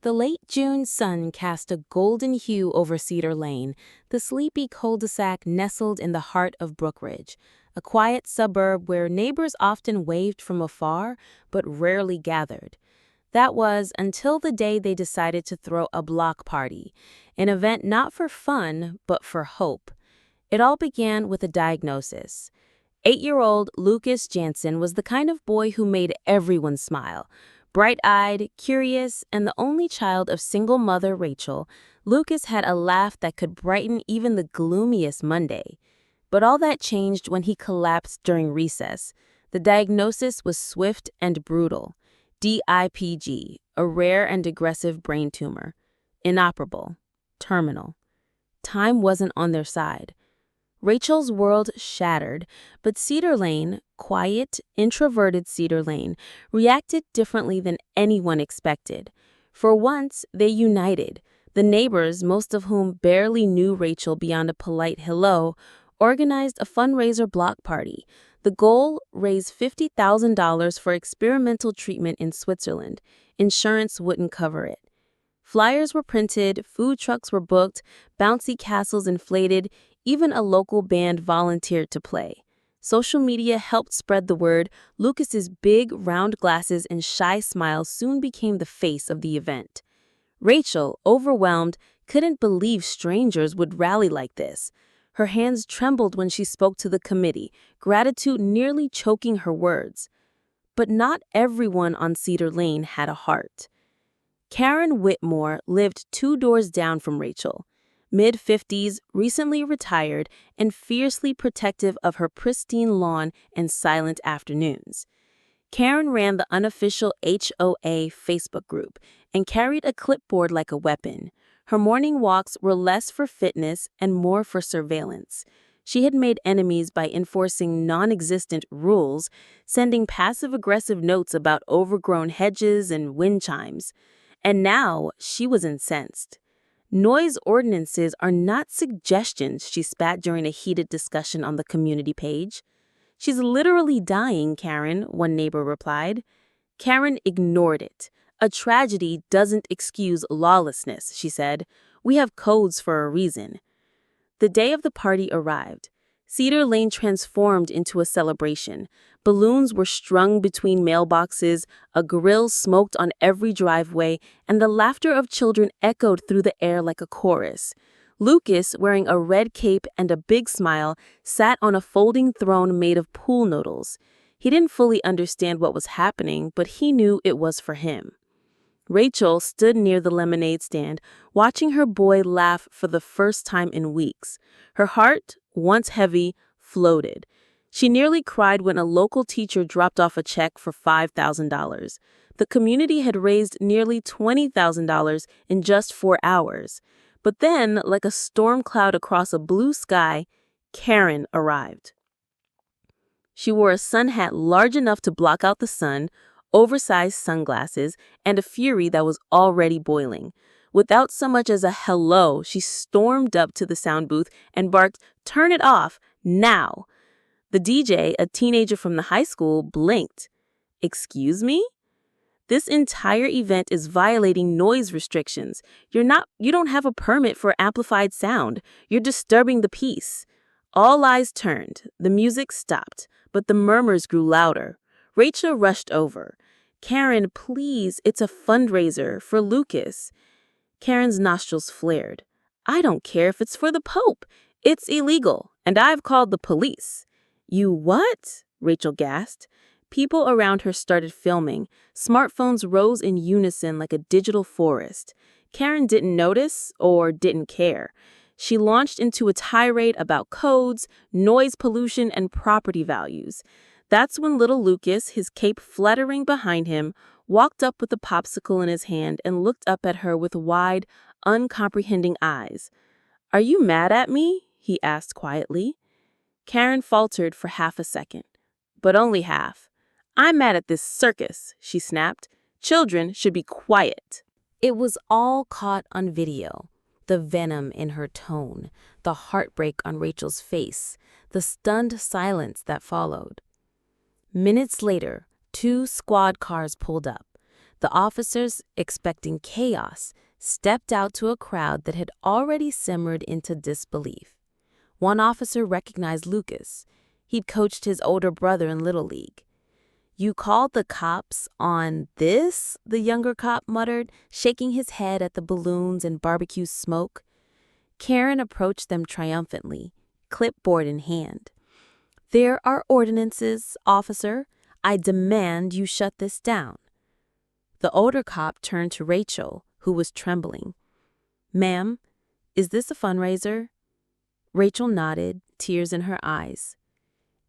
The late June sun cast a golden hue over Cedar Lane, the sleepy cul-de-sac nestled in the heart of Brookridge, a quiet suburb where neighbors often waved from afar but rarely gathered. That was until the day they decided to throw a block party, an event not for fun but for hope. It all began with a diagnosis. 8-year-old Lucas Jansen was the kind of boy who made everyone smile. Bright-eyed, curious, and the only child of single mother Rachel, Lucas had a laugh that could brighten even the gloomiest Monday. But all that changed when he collapsed during recess. The diagnosis was swift and brutal. DIPG, a rare and aggressive brain tumor. Inoperable. Terminal. Time wasn't on their side. Rachel's world shattered, but Cedar Lane, quiet, introverted Cedar Lane, reacted differently than anyone expected. For once, they united. The neighbors, most of whom barely knew Rachel beyond a polite hello, organized a fundraiser block party. The goal: raise $50,000 for experimental treatment in Switzerland. Insurance wouldn't cover it. Flyers were printed, food trucks were booked, bouncy castles inflated, even a local band volunteered to play. Social media helped spread the word. Lucas's big, round glasses and shy smile soon became the face of the event. Rachel, overwhelmed, couldn't believe strangers would rally like this. Her hands trembled when she spoke to the committee, gratitude nearly choking her words. But not everyone on Cedar Lane had a heart. Karen Whitmore lived 2 doors down from Rachel. Mid-50s, recently retired, and fiercely protective of her pristine lawn and silent afternoons. Karen ran the unofficial HOA Facebook group and carried a clipboard like a weapon. Her morning walks were less for fitness and more for surveillance. She had made enemies by enforcing non-existent rules, sending passive-aggressive notes about overgrown hedges and wind chimes. And now she was incensed. Noise ordinances are not suggestions, she spat during a heated discussion on the community page. She's literally dying, Karen, one neighbor replied. Karen ignored it. A tragedy doesn't excuse lawlessness, she said. We have codes for a reason. The day of the party arrived. Cedar Lane transformed into a celebration. Balloons were strung between mailboxes, a grill smoked on every driveway, and the laughter of children echoed through the air like a chorus. Lucas, wearing a red cape and a big smile, sat on a folding throne made of pool noodles. He didn't fully understand what was happening, but he knew it was for him. Rachel stood near the lemonade stand, watching her boy laugh for the first time in weeks. Her heart, once heavy, floated. She nearly cried when a local teacher dropped off a check for $5,000. The community had raised nearly $20,000 in just 4 hours. But then, like a storm cloud across a blue sky, Karen arrived. She wore a sun hat large enough to block out the sun, oversized sunglasses, and a fury that was already boiling. Without so much as a hello, she stormed up to the sound booth and barked, "Turn it off, now!" The DJ, a teenager from the high school, blinked. "Excuse me? This entire event is violating noise restrictions. You don't have a permit for amplified sound. You're disturbing the peace." All eyes turned. The music stopped, but the murmurs grew louder. Rachel rushed over. "Karen, please, it's a fundraiser for Lucas." Karen's nostrils flared. "I don't care if it's for the Pope. It's illegal, and I've called the police." "You what?" Rachel gasped. People around her started filming. Smartphones rose in unison like a digital forest. Karen didn't notice or didn't care. She launched into a tirade about codes, noise pollution, and property values. That's when little Lucas, his cape fluttering behind him, walked up with a popsicle in his hand and looked up at her with wide, uncomprehending eyes. "Are you mad at me?" he asked quietly. Karen faltered for half a second, but only half. "I'm mad at this circus," she snapped. "Children should be quiet." It was all caught on video. The venom in her tone, the heartbreak on Rachel's face, the stunned silence that followed. Minutes later, 2 squad cars pulled up. The officers, expecting chaos, stepped out to a crowd that had already simmered into disbelief. One officer recognized Lucas. He'd coached his older brother in Little League. "You called the cops on this?" the younger cop muttered, shaking his head at the balloons and barbecue smoke. Karen approached them triumphantly, clipboard in hand. "There are ordinances, officer. I demand you shut this down." The older cop turned to Rachel, who was trembling. "Ma'am, is this a fundraiser?" Rachel nodded, tears in her eyes.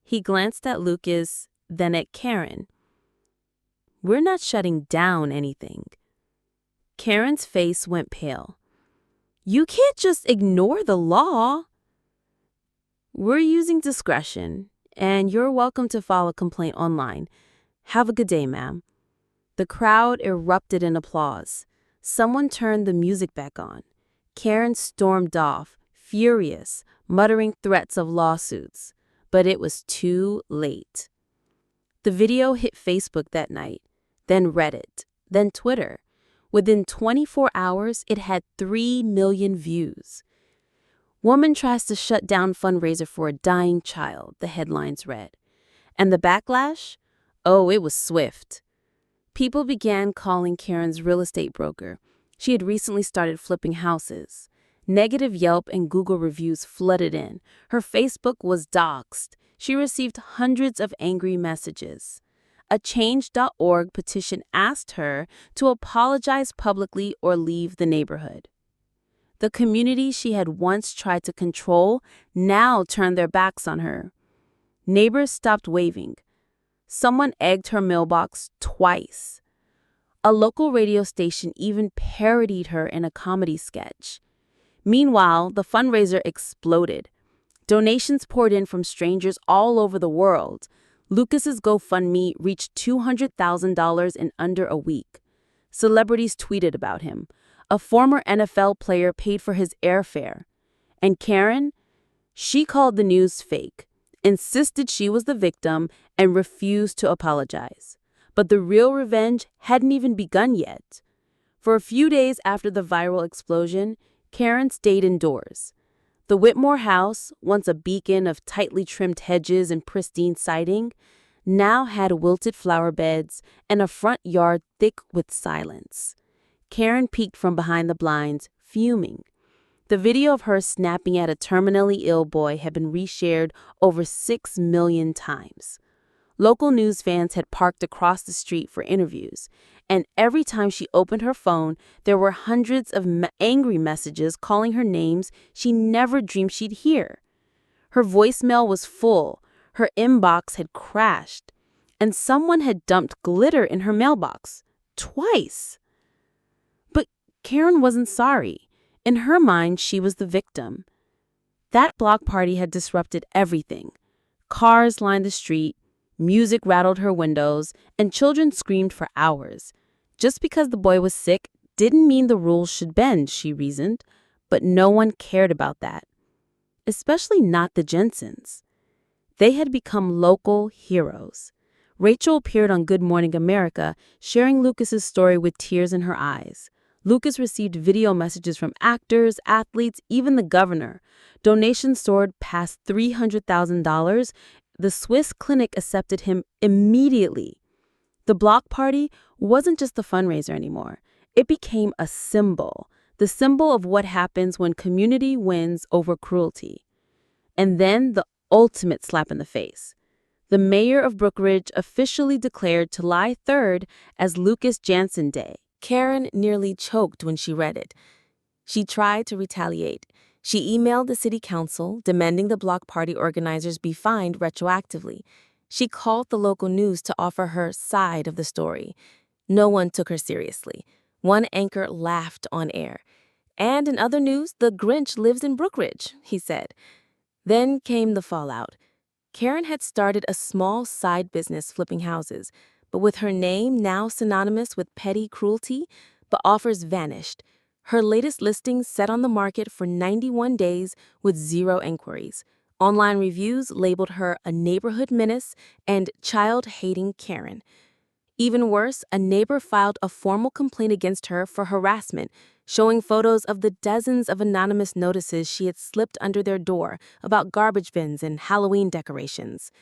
He glanced at Lucas, then at Karen. "We're not shutting down anything." Karen's face went pale. "You can't just ignore the law." "We're using discretion, and you're welcome to file a complaint online. Have a good day, ma'am." The crowd erupted in applause. Someone turned the music back on. Karen stormed off, furious, muttering threats of lawsuits. But it was too late. The video hit Facebook that night, then Reddit, then Twitter. Within 24 hours, it had 3 million views. "Woman tries to shut down fundraiser for a dying child," the headlines read. And the backlash? Oh, it was swift. People began calling Karen's real estate broker. She had recently started flipping houses. Negative Yelp and Google reviews flooded in. Her Facebook was doxxed. She received hundreds of angry messages. A Change.org petition asked her to apologize publicly or leave the neighborhood. The community she had once tried to control now turned their backs on her. Neighbors stopped waving. Someone egged her mailbox twice. A local radio station even parodied her in a comedy sketch. Meanwhile, the fundraiser exploded. Donations poured in from strangers all over the world. Lucas's GoFundMe reached $200,000 in under a week. Celebrities tweeted about him. A former NFL player paid for his airfare. And Karen? She called the news fake, insisted she was the victim, and refused to apologize. But the real revenge hadn't even begun yet. For a few days after the viral explosion, Karen stayed indoors. The Whitmore house, once a beacon of tightly trimmed hedges and pristine siding, now had wilted flower beds and a front yard thick with silence. Karen peeked from behind the blinds, fuming. The video of her snapping at a terminally ill boy had been reshared over 6 million times. Local news fans had parked across the street for interviews, and every time she opened her phone, there were hundreds of angry messages calling her names she never dreamed she'd hear. Her voicemail was full, her inbox had crashed, and someone had dumped glitter in her mailbox. Twice. But Karen wasn't sorry. In her mind, she was the victim. That block party had disrupted everything. Cars lined the street, music rattled her windows, and children screamed for hours. Just because the boy was sick didn't mean the rules should bend, she reasoned, but no one cared about that. Especially not the Jensens. They had become local heroes. Rachel appeared on Good Morning America, sharing Lucas's story with tears in her eyes. Lucas received video messages from actors, athletes, even the governor. Donations soared past $300,000. The Swiss clinic accepted him immediately. The block party wasn't just a fundraiser anymore. It became a symbol, the symbol of what happens when community wins over cruelty. And then the ultimate slap in the face. The mayor of Brookridge officially declared July 3rd as Lucas Jansen Day. Karen nearly choked when she read it. She tried to retaliate. She emailed the city council, demanding the block party organizers be fined retroactively. She called the local news to offer her side of the story. No one took her seriously. One anchor laughed on air. "And in other news, the Grinch lives in Brookridge," he said. Then came the fallout. Karen had started a small side business flipping houses, but with her name now synonymous with petty cruelty, the offers vanished. Her latest listing set on the market for 91 days with 0 inquiries. Online reviews labeled her a neighborhood menace and child-hating Karen. Even worse, a neighbor filed a formal complaint against her for harassment, showing photos of the dozens of anonymous notices she had slipped under their door about garbage bins and Halloween decorations.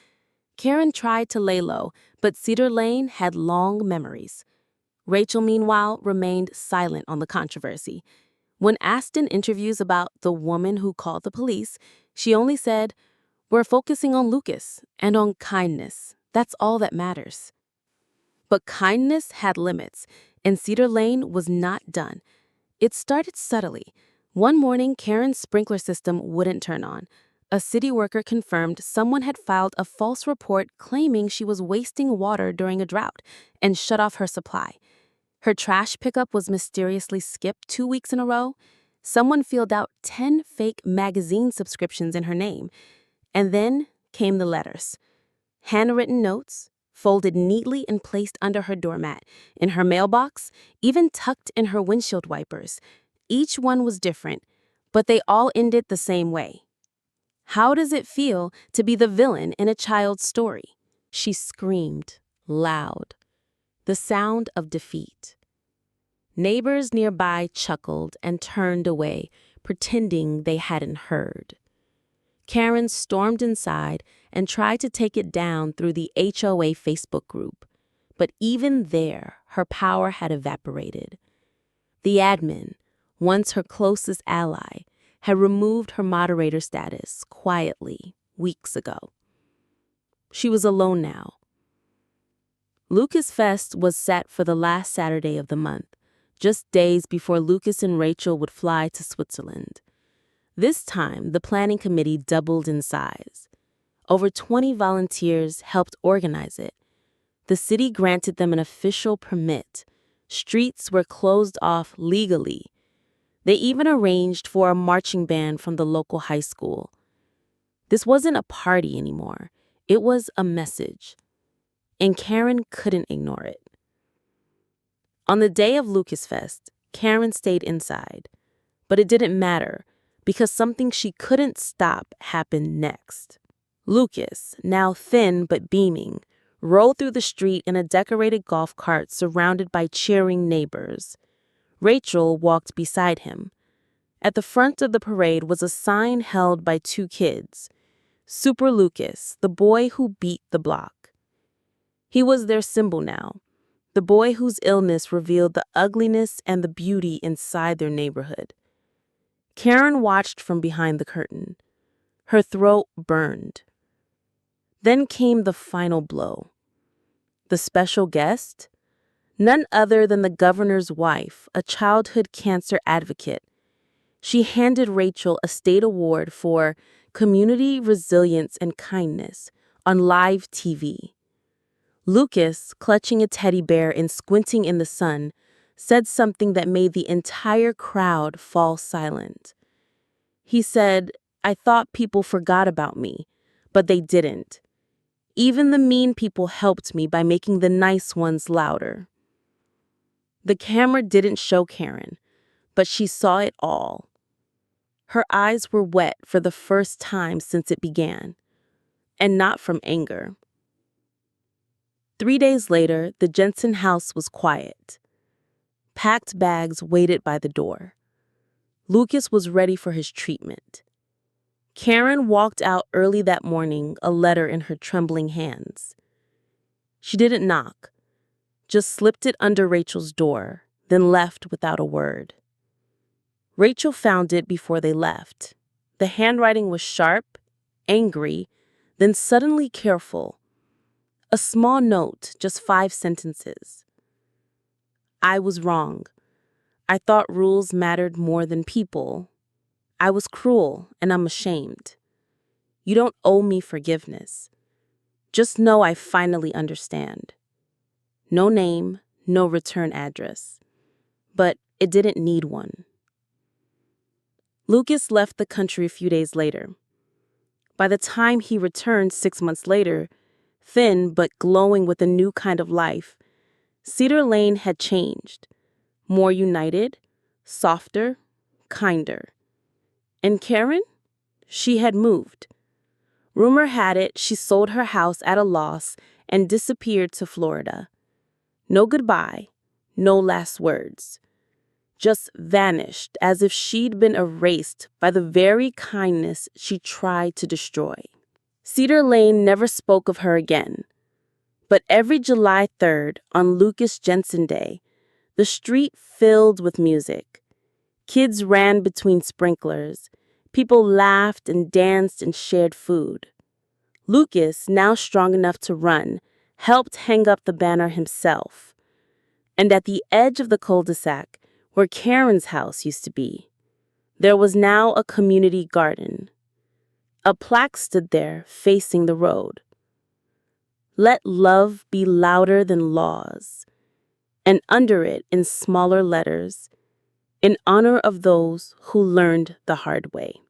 Karen tried to lay low, but Cedar Lane had long memories. Rachel, meanwhile, remained silent on the controversy. When asked in interviews about the woman who called the police, she only said, "We're focusing on Lucas and on kindness. That's all that matters." But kindness had limits, and Cedar Lane was not done. It started subtly. One morning, Karen's sprinkler system wouldn't turn on. A city worker confirmed someone had filed a false report claiming she was wasting water during a drought and shut off her supply. Her trash pickup was mysteriously skipped 2 weeks in a row. Someone filled out 10 fake magazine subscriptions in her name. And then came the letters. Handwritten notes, folded neatly and placed under her doormat, in her mailbox, even tucked in her windshield wipers. Each one was different, but they all ended the same way. "How does it feel to be the villain in a child's story?" She screamed, loud. The sound of defeat. Neighbors nearby chuckled and turned away, pretending they hadn't heard. Karen stormed inside and tried to take it down through the HOA Facebook group. But even there, her power had evaporated. The admin, once her closest ally, had removed her moderator status quietly weeks ago. She was alone now. Lucas Fest was set for the last Saturday of the month, just days before Lucas and Rachel would fly to Switzerland. This time, the planning committee doubled in size. Over 20 volunteers helped organize it. The city granted them an official permit. Streets were closed off legally. They even arranged for a marching band from the local high school. This wasn't a party anymore. It was a message. And Karen couldn't ignore it. On the day of Lucas Fest, Karen stayed inside. But it didn't matter, because something she couldn't stop happened next. Lucas, now thin but beaming, rolled through the street in a decorated golf cart surrounded by cheering neighbors. Rachel walked beside him. At the front of the parade was a sign held by 2 kids. Super Lucas, the boy who beat the block. He was their symbol now, the boy whose illness revealed the ugliness and the beauty inside their neighborhood. Karen watched from behind the curtain. Her throat burned. Then came the final blow. The special guest? None other than the governor's wife, a childhood cancer advocate. She handed Rachel a state award for community resilience and kindness on live TV. Lucas, clutching a teddy bear and squinting in the sun, said something that made the entire crowd fall silent. He said, "I thought people forgot about me, but they didn't. Even the mean people helped me by making the nice ones louder." The camera didn't show Karen, but she saw it all. Her eyes were wet for the first time since it began, and not from anger. 3 days later, the Jensen house was quiet. Packed bags waited by the door. Lucas was ready for his treatment. Karen walked out early that morning, a letter in her trembling hands. She didn't knock, just slipped it under Rachel's door, then left without a word. Rachel found it before they left. The handwriting was sharp, angry, then suddenly careful. A small note, just 5 sentences. "I was wrong. I thought rules mattered more than people. I was cruel, and I'm ashamed. You don't owe me forgiveness. Just know I finally understand." No name, no return address. But it didn't need one. Lucas left the country a few days later. By the time he returned 6 months later, thin but glowing with a new kind of life, Cedar Lane had changed. More united, softer, kinder. And Karen? She had moved. Rumor had it she sold her house at a loss and disappeared to Florida. No goodbye, no last words. Just vanished as if she'd been erased by the very kindness she tried to destroy. Cedar Lane never spoke of her again. But every July 3rd, on Lucas Jensen Day, the street filled with music. Kids ran between sprinklers. People laughed and danced and shared food. Lucas, now strong enough to run, helped hang up the banner himself. And at the edge of the cul-de-sac, where Karen's house used to be, there was now a community garden. A plaque stood there facing the road. Let love be louder than laws. And under it, in smaller letters, in honor of those who learned the hard way.